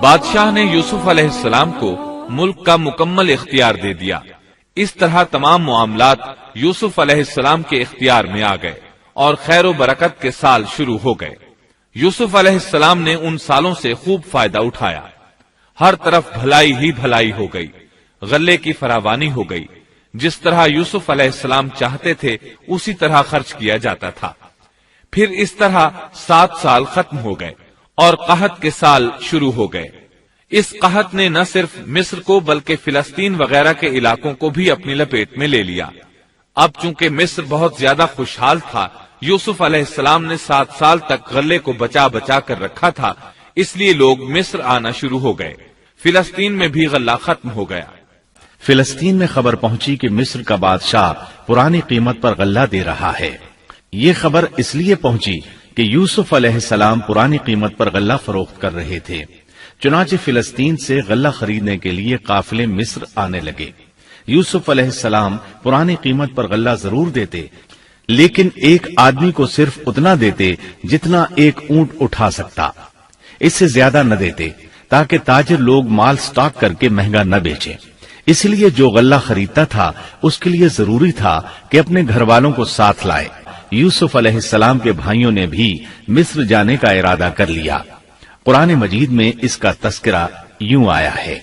بادشاہ نے یوسف علیہ السلام کو ملک کا مکمل اختیار دے دیا۔ اس طرح تمام معاملات یوسف علیہ السلام کے اختیار میں آ گئے اور خیر و برکت کے سال شروع ہو گئے۔ یوسف علیہ السلام نے ان سالوں سے خوب فائدہ اٹھایا۔ ہر طرف بھلائی ہی بھلائی ہو گئی، غلے کی فراوانی ہو گئی۔ جس طرح یوسف علیہ السلام چاہتے تھے اسی طرح خرچ کیا جاتا تھا۔ پھر اس طرح 7 سال ختم ہو گئے اور قحط کے سال شروع ہو گئے۔ اس قحط نے نہ صرف مصر کو بلکہ فلسطین وغیرہ کے علاقوں کو بھی اپنی لپیٹ میں لے لیا۔ اب چونکہ مصر بہت زیادہ خوشحال تھا، یوسف علیہ السلام نے 7 سال تک غلے کو بچا بچا کر رکھا تھا، اس لیے لوگ مصر آنا شروع ہو گئے۔ فلسطین میں بھی غلہ ختم ہو گیا۔ فلسطین میں خبر پہنچی کہ مصر کا بادشاہ پرانی قیمت پر غلہ دے رہا ہے۔ یہ خبر اس لیے پہنچی کہ یوسف علیہ السلام پرانی قیمت پر غلہ فروخت کر رہے تھے۔ چنانچہ فلسطین سے غلہ خریدنے کے لیے قافلے مصر آنے لگے۔ یوسف علیہ السلام پرانی قیمت پر غلہ ضرور دیتے، لیکن ایک آدمی کو صرف اتنا دیتے جتنا ایک اونٹ اٹھا سکتا، اس سے زیادہ نہ دیتے، تاکہ تاجر لوگ مال سٹاک کر کے مہنگا نہ بیچیں۔ اس لیے جو غلہ خریدتا تھا اس کے لیے ضروری تھا کہ اپنے گھر والوں کو ساتھ لائے۔ یوسف علیہ السلام کے بھائیوں نے بھی مصر جانے کا ارادہ کر لیا۔ قرآن مجید میں اس کا تذکرہ یوں آیا ہے،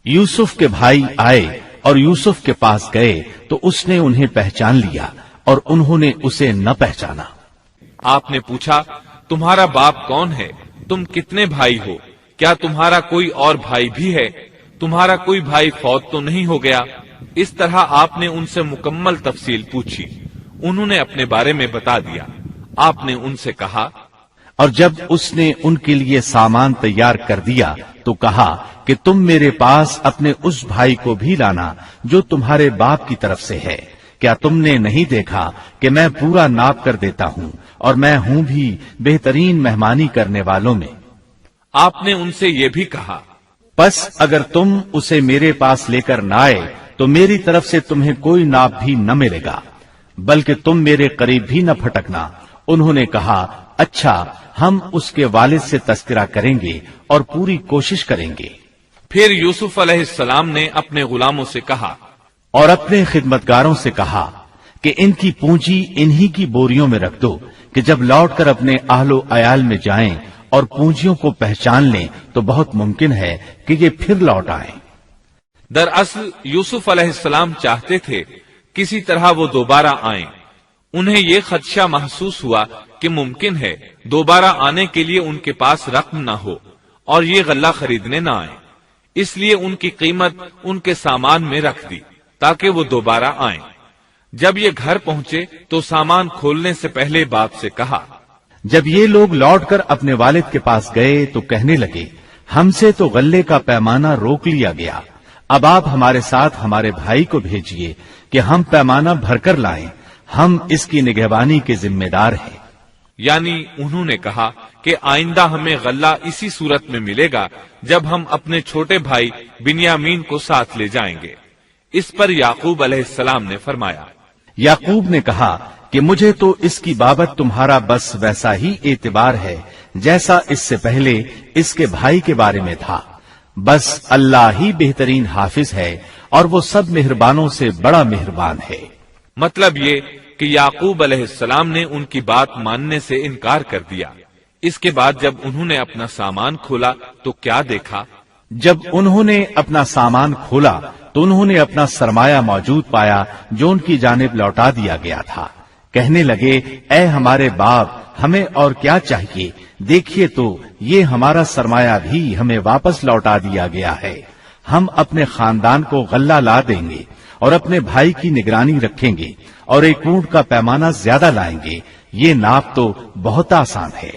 یوسف کے بھائی آئے اور یوسف کے پاس گئے تو اس نے انہیں پہچان لیا اور انہوں نے اسے نہ پہچانا۔ آپ نے پوچھا، تمہارا باپ کون ہے؟ تم کتنے بھائی ہو؟ کیا تمہارا کوئی اور بھائی بھی ہے؟ تمہارا کوئی بھائی فوت تو نہیں ہو گیا؟ اس طرح آپ نے ان سے مکمل تفصیل پوچھی۔ انہوں نے اپنے بارے میں بتا دیا۔ آپ نے ان سے کہا، اور جب اس نے ان کے لیے سامان تیار کر دیا تو کہا کہ تم میرے پاس اپنے اس بھائی کو بھی لانا جو تمہارے باپ کی طرف سے ہے۔ کیا تم نے نہیں دیکھا کہ میں پورا ناپ کر دیتا ہوں اور میں ہوں بھی بہترین مہمانی کرنے والوں میں؟ آپ نے ان سے یہ بھی کہا، پس اگر تم اسے میرے پاس لے کر نہ آئے تو میری طرف سے تمہیں کوئی ناپ بھی نہ ملے گا، بلکہ تم میرے قریب بھی نہ پھٹکنا۔ انہوں نے کہا، اچھا، ہم اس کے والد سے تذکرہ کریں گے اور پوری کوشش کریں گے۔ پھر یوسف علیہ السلام نے اپنے غلاموں سے کہا اور اپنے خدمتگاروں سے کہا کہ ان کی پونجی انہی کی بوریوں میں رکھ دو کہ جب لوٹ کر اپنے اہل و عیال میں جائیں اور پونجیوں کو پہچان لیں تو بہت ممکن ہے کہ یہ پھر لوٹ آئیں۔ دراصل یوسف علیہ السلام چاہتے تھے کسی طرح وہ دوبارہ آئیں۔ انہیں یہ خدشہ محسوس ہوا کہ ممکن ہے دوبارہ آنے کے لیے ان کے پاس رقم نہ ہو اور یہ غلہ خریدنے نہ آئیں، اس لیے ان کی قیمت ان کے سامان میں رکھ دی تاکہ وہ دوبارہ آئیں۔ جب یہ گھر پہنچے تو سامان کھولنے سے پہلے باپ سے کہا، جب یہ لوگ لوٹ کر اپنے والد کے پاس گئے تو کہنے لگے، ہم سے تو غلے کا پیمانہ روک لیا گیا، اب آپ ہمارے ساتھ ہمارے بھائی کو بھیجیے کہ ہم پیمانہ بھر کر لائیں، ہم اس کی نگہبانی کے ذمہ دار ہیں۔ یعنی انہوں نے کہا کہ آئندہ ہمیں غلہ اسی صورت میں ملے گا جب ہم اپنے چھوٹے بھائی بنیامین کو ساتھ لے جائیں گے۔ اس پر یعقوب علیہ السلام نے فرمایا، یعقوب نے کہا کہ مجھے تو اس کی بابت تمہارا بس ویسا ہی اعتبار ہے جیسا اس سے پہلے اس کے بھائی کے بارے میں تھا، بس اللہ ہی بہترین حافظ ہے اور وہ سب مہربانوں سے بڑا مہربان ہے۔ مطلب یہ کہ یعقوب علیہ السلام نے ان کی بات ماننے سے انکار کر دیا۔ اس کے بعد جب انہوں نے اپنا سامان کھولا تو کیا دیکھا؟ جب انہوں نے اپنا سامان کھولا تو انہوں نے اپنا سرمایہ موجود پایا جو ان کی جانب لوٹا دیا گیا تھا۔ کہنے لگے، اے ہمارے باپ، ہمیں اور کیا چاہیے؟ دیکھیے تو یہ ہمارا سرمایہ بھی ہمیں واپس لوٹا دیا گیا ہے۔ ہم اپنے خاندان کو غلہ لا دیں گے اور اپنے بھائی کی نگرانی رکھیں گے اور ایک اونٹ کا پیمانہ زیادہ لائیں گے، یہ ناپ تو بہت آسان ہے۔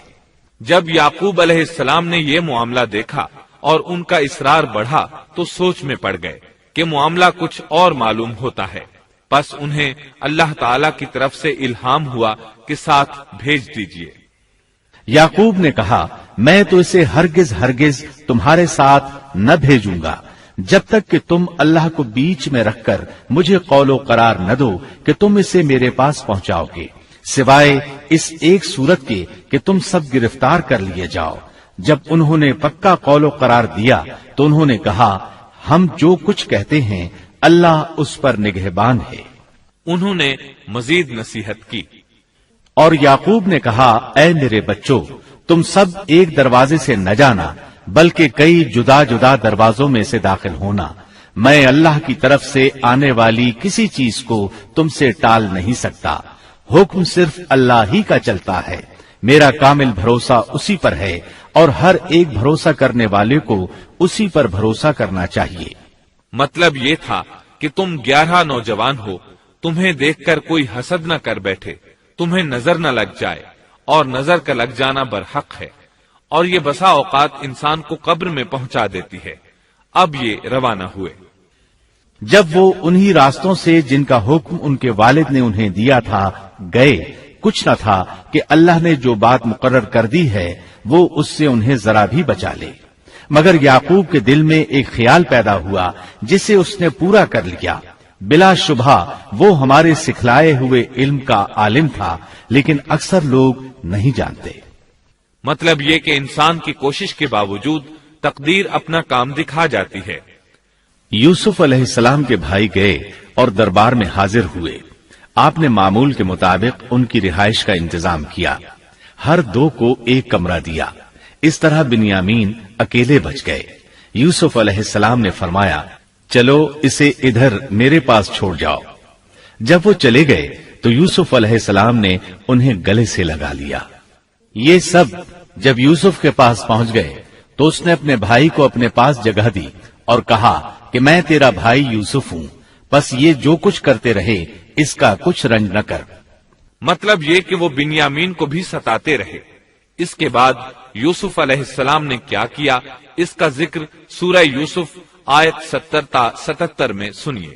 جب یعقوب علیہ السلام نے یہ معاملہ دیکھا اور ان کا اصرار بڑھا تو سوچ میں پڑ گئے کہ معاملہ کچھ اور معلوم ہوتا ہے، پس انہیں اللہ تعالی کی طرف سے الہام ہوا کہ ساتھ بھیج دیجیے۔ یعقوب نے کہا، میں تو اسے ہرگز تمہارے ساتھ نہ بھیجوں گا جب تک کہ تم اللہ کو بیچ میں رکھ کر مجھے قول و قرار نہ دو کہ تم اسے میرے پاس پہنچاؤ گے، سوائے اس ایک صورت کے کہ تم سب گرفتار کر لیے جاؤ۔ جب انہوں نے پکا قول و قرار دیا تو انہوں نے کہا ہم جو کچھ کہتے ہیں اللہ اس پر نگہبان ہے۔ انہوں نے مزید نصیحت کی، اور یعقوب نے کہا اے میرے بچوں، تم سب ایک دروازے سے نہ جانا بلکہ کئی جدا جدا دروازوں میں سے داخل ہونا، میں اللہ کی طرف سے آنے والی کسی چیز کو تم سے ٹال نہیں سکتا، حکم صرف اللہ ہی کا چلتا ہے، میرا کامل بھروسہ اسی پر ہے اور ہر ایک بھروسہ کرنے والے کو اسی پر بھروسہ کرنا چاہیے۔ مطلب یہ تھا کہ تم 11 نوجوان ہو، تمہیں دیکھ کر کوئی حسد نہ کر بیٹھے، تمہیں نظر نہ لگ جائے، اور نظر کا لگ جانا برحق ہے، اور یہ بسا اوقات انسان کو قبر میں پہنچا دیتی ہے۔ اب یہ روانہ ہوئے۔ جب وہ انہی راستوں سے جن کا حکم ان کے والد نے انہیں دیا تھا گئے، کچھ نہ تھا کہ اللہ نے جو بات مقرر کر دی ہے وہ اس سے انہیں ذرا بھی بچا لے، مگر یعقوب کے دل میں ایک خیال پیدا ہوا جسے اس نے پورا کر لیا۔ بلا شبہ وہ ہمارے سکھلائے ہوئے علم کا عالم تھا، لیکن اکثر لوگ نہیں جانتے۔ مطلب یہ کہ انسان کی کوشش کے باوجود تقدیر اپنا کام دکھا جاتی ہے۔ یوسف علیہ السلام کے بھائی گئے اور دربار میں حاضر ہوئے۔ آپ نے معمول کے مطابق ان کی رہائش کا انتظام کیا، ہر 2 کو ایک کمرہ دیا۔ اس طرح بنیامین اکیلے بچ گئے۔ یوسف علیہ السلام نے فرمایا چلو اسے ادھر میرے پاس چھوڑ جاؤ۔ جب وہ چلے گئے تو یوسف علیہ السلام نے انہیں گلے سے لگا لیا۔ یہ سب جب یوسف کے پاس پہنچ گئے تو اس نے اپنے بھائی کو اپنے پاس جگہ دی اور کہا کہ میں تیرا بھائی یوسف ہوں، بس یہ جو کچھ کرتے رہے اس کا کچھ رنج نہ کر۔ مطلب یہ کہ وہ بنیامین کو بھی ستاتے رہے۔ اس کے بعد یوسف علیہ السلام نے کیا کیا، اس کا ذکر سورہ یوسف آیت 70 تا 77 میں سنیے۔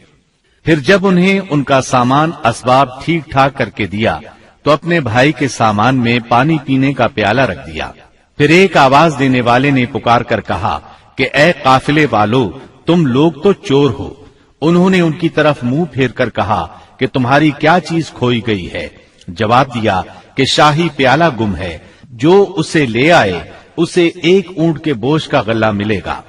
پھر جب انہیں ان کا سامان اسباب ٹھیک ٹھاک کر کے دیا تو اپنے بھائی کے سامان میں پانی پینے کا پیالہ رکھ دیا۔ پھر ایک آواز دینے والے نے پکار کر کہا کہ اے قافلے والو، تم لوگ تو چور ہو۔ انہوں نے ان کی طرف منہ پھیر کر کہا کہ تمہاری کیا چیز کھوئی گئی ہے؟ جواب دیا کہ شاہی پیالہ گم ہے، جو اسے لے آئے اسے 1 اونٹ کے بوجھ کا غلہ ملے گا،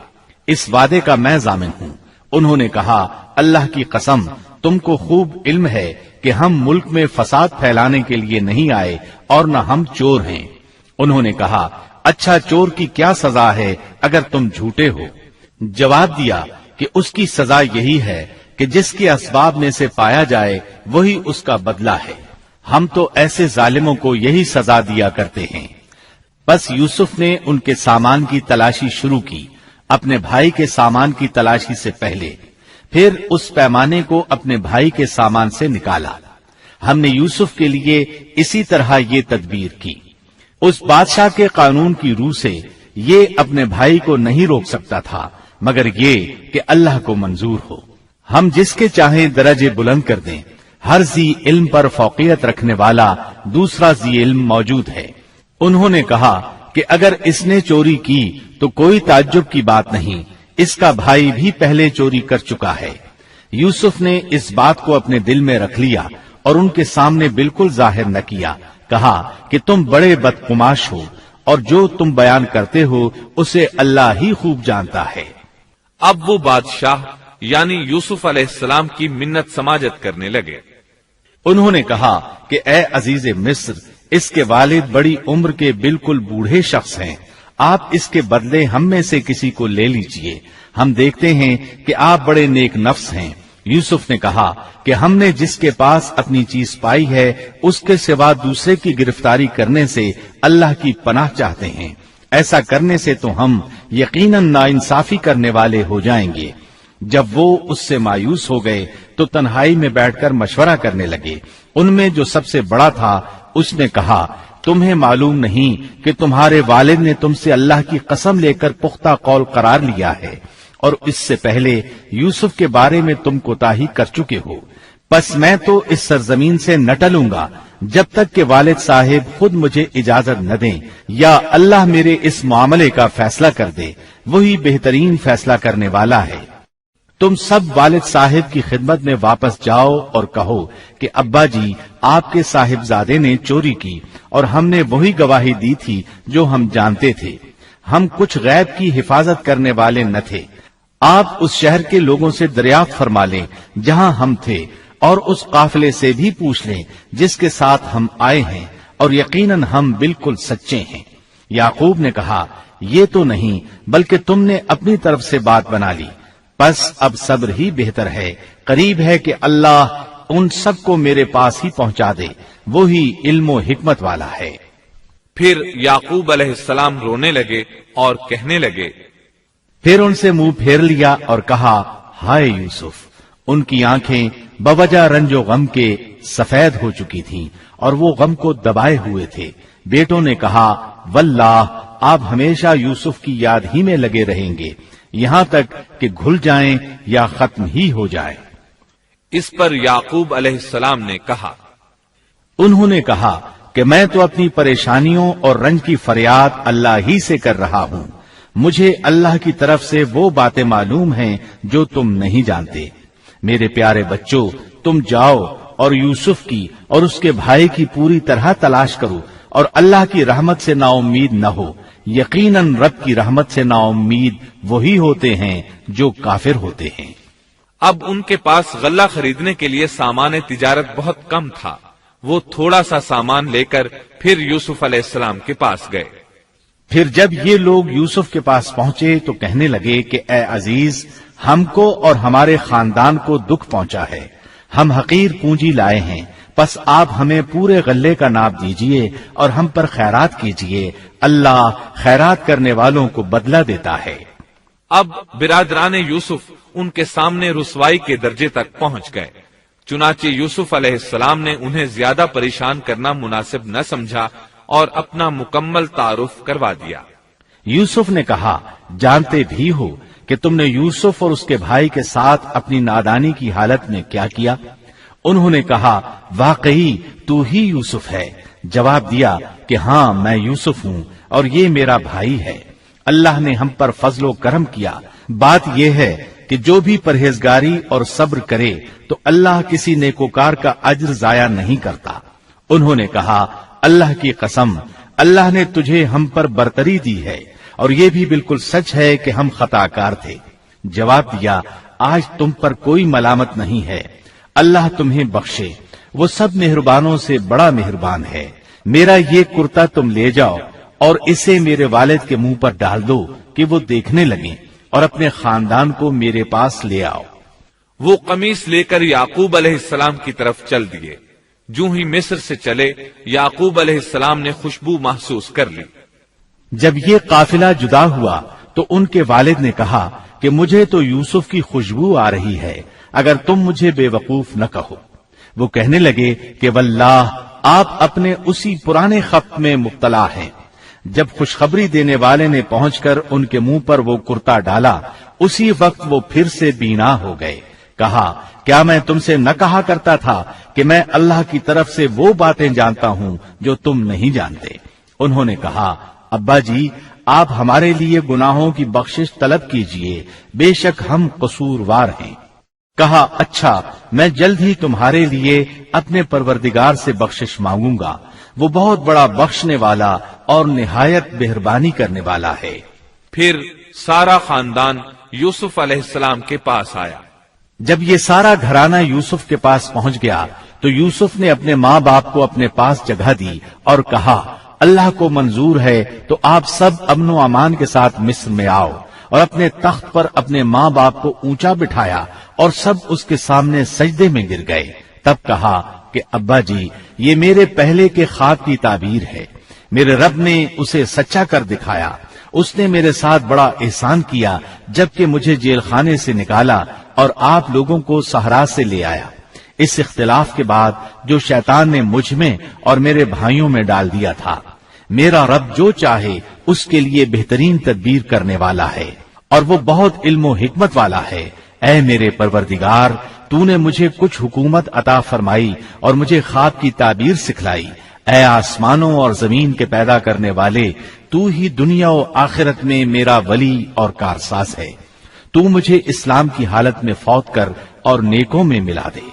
اس وعدے کا میں ضامن ہوں۔ انہوں نے کہا اللہ کی قسم، تم کو خوب علم ہے کہ ہم ملک میں فساد پھیلانے کے لیے نہیں آئے اور نہ ہم چور ہیں۔ انہوں نے کہا اچھا چور کی کیا سزا ہے اگر تم جھوٹے ہو؟ جواب دیا کہ اس کی سزا یہی ہے کہ جس کے اسباب میں سے پایا جائے وہی اس کا بدلہ ہے، ہم تو ایسے ظالموں کو یہی سزا دیا کرتے ہیں۔ بس یوسف نے ان کے سامان کی تلاشی شروع کی، اپنے بھائی کے سامان کی تلاشی سے پہلے، پھر اس پیمانے کو اپنے بھائی کے سامان سے نکالا۔ ہم نے یوسف کے لیے اسی طرح یہ تدبیر کی۔ اس بادشاہ کے قانون کی روح سے یہ اپنے بھائی کو نہیں روک سکتا تھا مگر یہ کہ اللہ کو منظور ہو۔ ہم جس کے چاہیں درجے بلند کر دیں، ہر ذی علم پر فوقیت رکھنے والا دوسرا ذی علم موجود ہے۔ انہوں نے کہا کہ اگر اس نے چوری کی تو کوئی تعجب کی بات نہیں، اس کا بھائی بھی پہلے چوری کر چکا ہے۔ یوسف نے اس بات کو اپنے دل میں رکھ لیا اور ان کے سامنے بالکل ظاہر نہ کیا، کہا کہ تم بڑے بدقماش ہو اور جو تم بیان کرتے ہو اسے اللہ ہی خوب جانتا ہے۔ اب وہ بادشاہ یعنی یوسف علیہ السلام کی منت سماجت کرنے لگے۔ انہوں نے کہا کہ اے عزیز مصر، اس کے والد بڑی عمر کے بالکل بوڑھے شخص ہیں، آپ اس کے بدلے ہم میں سے کسی کو لے لیجئے، ہم دیکھتے ہیں کہ آپ بڑے نیک نفس ہیں۔ یوسف نے کہا کہ ہم نے جس کے پاس اپنی چیز پائی ہے اس کے سوا دوسرے کی گرفتاری کرنے سے اللہ کی پناہ چاہتے ہیں، ایسا کرنے سے تو ہم یقیناً ناانصافی کرنے والے ہو جائیں گے۔ جب وہ اس سے مایوس ہو گئے تو تنہائی میں بیٹھ کر مشورہ کرنے لگے۔ ان میں جو سب سے بڑا تھا اس نے کہا تمہیں معلوم نہیں کہ تمہارے والد نے تم سے اللہ کی قسم لے کر پختہ قول قرار لیا ہے اور اس سے پہلے یوسف کے بارے میں تم کوتاہی کر چکے ہو، بس میں تو اس سرزمین سے نہ ٹلوں گا جب تک کہ والد صاحب خود مجھے اجازت نہ دیں یا اللہ میرے اس معاملے کا فیصلہ کر دے، وہی بہترین فیصلہ کرنے والا ہے۔ تم سب والد صاحب کی خدمت میں واپس جاؤ اور کہو کہ ابا جی آپ کے صاحبزادے نے چوری کی اور ہم نے وہی گواہی دی تھی جو ہم جانتے تھے، ہم کچھ غیب کی حفاظت کرنے والے نہ تھے. آپ اس شہر کے لوگوں سے دریافت فرما لیں جہاں ہم تھے، اور اس قافلے سے بھی پوچھ لیں جس کے ساتھ ہم آئے ہیں، اور یقیناً ہم بالکل سچے ہیں. یعقوب نے کہا یہ تو نہیں بلکہ تم نے اپنی طرف سے بات بنا لی، بس اب صبر ہی بہتر ہے. قریب ہے کہ اللہ ان سب کو میرے پاس ہی پہنچا دے، وہی علم و حکمت والا ہے. پھر یعقوب علیہ السلام رونے لگے اور کہنے لگے، پھر ان سے منہ پھیر لیا اور کہا ہائے یوسف. ان کی آنکھیں بوجہ رنج و غم کے سفید ہو چکی تھیں اور وہ غم کو دبائے ہوئے تھے. بیٹوں نے کہا واللہ آپ ہمیشہ یوسف کی یاد ہی میں لگے رہیں گے یہاں تک کہ گھل جائیں یا ختم ہی ہو جائیں. اس پر یعقوب علیہ السلام نے کہا، انہوں نے کہا کہ میں تو اپنی پریشانیوں اور رنج کی فریاد اللہ ہی سے کر رہا ہوں. مجھے اللہ کی طرف سے وہ باتیں معلوم ہیں جو تم نہیں جانتے. میرے پیارے بچوں، تم جاؤ اور یوسف کی اور اس کے بھائی کی پوری طرح تلاش کرو اور اللہ کی رحمت سے نا امید نہ ہو. یقیناً رب کی رحمت سے نا امید وہی ہوتے ہیں جو کافر ہوتے ہیں. اب ان کے پاس غلہ خریدنے کے لیے سامان تجارت بہت کم تھا. وہ تھوڑا سا سامان لے کر پھر یوسف علیہ السلام کے پاس گئے. پھر جب یہ لوگ یوسف کے پاس پہنچے تو کہنے لگے کہ اے عزیز، ہم کو اور ہمارے خاندان کو دکھ پہنچا ہے. ہم حقیر پونجی لائے ہیں، پس آپ ہمیں پورے غلے کا ناپ دیجئے اور ہم پر خیرات کیجئے. اللہ خیرات کرنے والوں کو بدلہ دیتا ہے. اب برادران یوسف ان کے سامنے رسوائی کے درجے تک پہنچ گئے. چنانچہ یوسف علیہ السلام نے انہیں زیادہ پریشان کرنا مناسب نہ سمجھا اور اپنا مکمل تعارف کروا دیا. یوسف نے کہا جانتے بھی ہو کہ تم نے یوسف اور اس کے بھائی کے ساتھ اپنی نادانی کی حالت میں کیا کیا؟ انہوں نے کہا واقعی تو ہی یوسف ہے. جواب دیا کہ ہاں میں یوسف ہوں اور یہ میرا بھائی ہے. اللہ نے ہم پر فضل و کرم کیا. بات یہ ہے کہ جو بھی پرہیزگاری اور صبر کرے تو اللہ کسی نیکوکار کا اجر ضائع نہیں کرتا. انہوں نے کہا اللہ کی قسم، اللہ نے تجھے ہم پر برتری دی ہے اور یہ بھی بالکل سچ ہے کہ ہم خطا کار تھے. جواب دیا آج تم پر کوئی ملامت نہیں ہے، اللہ تمہیں بخشے، وہ سب مہربانوں سے بڑا مہربان ہے. میرا یہ کرتا تم لے جاؤ اور اسے میرے والد کے منہ پر ڈال دو کہ وہ دیکھنے لگیں اور اپنے خاندان کو میرے پاس لے آؤ. وہ قمیص لے کر یعقوب علیہ السلام کی طرف چل دیے. جو ہی مصر سے چلے یعقوب علیہ السلام نے خوشبو محسوس کر لی. جب یہ قافلہ جدا ہوا تو ان کے والد نے کہا کہ مجھے تو یوسف کی خوشبو آ رہی ہے، اگر تم مجھے بے وقوف نہ کہو. وہ کہنے لگے کہ واللہ آپ اپنے اسی پرانے خط میں مبتلا ہیں. جب خوشخبری دینے والے نے پہنچ کر ان کے منہ پر وہ کرتا ڈالا اسی وقت وہ پھر سے بینا ہو گئے. کہا کیا میں تم سے نہ کہا کرتا تھا کہ میں اللہ کی طرف سے وہ باتیں جانتا ہوں جو تم نہیں جانتے. انہوں نے کہا ابا جی آپ ہمارے لیے گناہوں کی بخشش طلب کیجئے، بے شک ہم قصوروار ہیں. کہا اچھا میں جلد ہی تمہارے لیے اپنے پروردگار سے بخشش مانگوں گا، وہ بہت بڑا بخشنے والا اور نہایت مہربانی کرنے والا ہے. پھر سارا خاندان یوسف علیہ السلام کے پاس آیا. جب یہ سارا گھرانہ یوسف کے پاس پہنچ گیا تو یوسف نے اپنے ماں باپ کو اپنے پاس جگہ دی اور کہا اللہ کو منظور ہے تو آپ سب امن و امان کے ساتھ مصر میں آؤ. اور اپنے تخت پر اپنے ماں باپ کو اونچا بٹھایا اور سب اس کے سامنے سجدے میں گر گئے. تب کہا کہ ابا جی یہ میرے پہلے کے خواب کی تعبیر ہے، میرے رب نے اسے سچا کر دکھایا. اس نے میرے ساتھ بڑا احسان کیا جبکہ مجھے جیل خانے سے نکالا اور آپ لوگوں کو صحرا سے لے آیا. اس اختلاف کے بعد جو شیطان نے مجھ میں اور میرے بھائیوں میں ڈال دیا تھا، میرا رب جو چاہے اس کے لیے بہترین تدبیر کرنے والا ہے اور وہ بہت علم و حکمت والا ہے. اے میرے پروردگار تو نے مجھے کچھ حکومت عطا فرمائی اور مجھے خواب کی تعبیر سکھلائی. اے آسمانوں اور زمین کے پیدا کرنے والے تو ہی دنیا و آخرت میں میرا ولی اور کارساز ہے. تو مجھے اسلام کی حالت میں فوت کر اور نیکوں میں ملا دے.